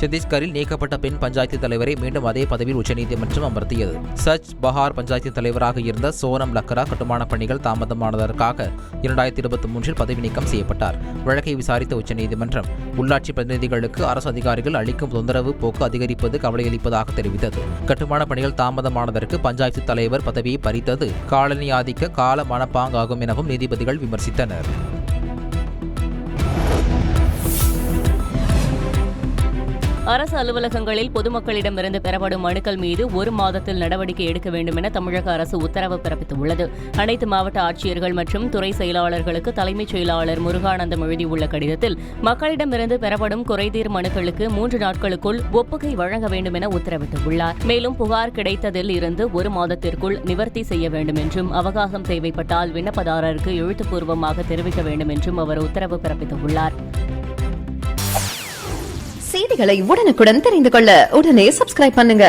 சத்தீஸ்கரில் நீக்கப்பட்ட பெண் பஞ்சாயத்து தலைவரை மீண்டும் அதே பதவியில் உச்சநீதிமன்றம் அமர்த்தியது. சச் பஹார் பஞ்சாயத்து தலைவராக இருந்த சோனம் லக்கரா கட்டுமான பணிகள் தாமதமானதற்காக 2023 பதவி நீக்கம் செய்யப்பட்டார். வழக்கை விசாரித்த உச்சநீதிமன்றம் உள்ளாட்சி பிரதிநிதிகளுக்கு அரசு அதிகாரிகள் அளிக்கும் தொந்தரவு போக்கு அதிகரிப்பது கவலையளிப்பதாக தெரிவித்தது. கட்டுமான பணிகள் தாமதமானதற்கு பஞ்சாயத்து தலைவர் பதவியை பறித்தது காலனி ஆதிக்க கால மனப்பாங்காகும் எனவும் நீதிபதிகள் விமர்சித்தனர். அரசு அலுவலகங்களில் பொதுமக்களிடமிருந்து பெறப்படும் மனுக்கள் மீது 1 மாதத்தில் நடவடிக்கை எடுக்க வேண்டும் என தமிழக அரசு உத்தரவு பிறப்பித்துள்ளது. அனைத்து மாவட்ட ஆட்சியர்கள் மற்றும் துறை செயலாளர்களுக்கு தலைமைச் செயலாளர் முருகானந்தம் எழுதியுள்ள கடிதத்தில் மக்களிடமிருந்து பெறப்படும் குறைதீர் மனுக்களுக்கு 3 நாட்களுக்குள் ஒப்புகை வழங்க வேண்டும் என உத்தரவிட்டுள்ளார். மேலும் புகார் கிடைத்ததில் இருந்து 1 மாதத்திற்குள் நிவர்த்தி செய்ய வேண்டும் என்றும் அவகாசம் தேவைப்பட்டால் விண்ணப்பதாரருக்கு எழுத்துப்பூர்வமாக தெரிவிக்க வேண்டும் என்றும் அவர் உத்தரவு பிறப்பித்துள்ளார். செய்திகளை உடனுக்குடன் தெரிந்து கொள்ள உடனே சப்ஸ்கிரைப் பண்ணுங்க.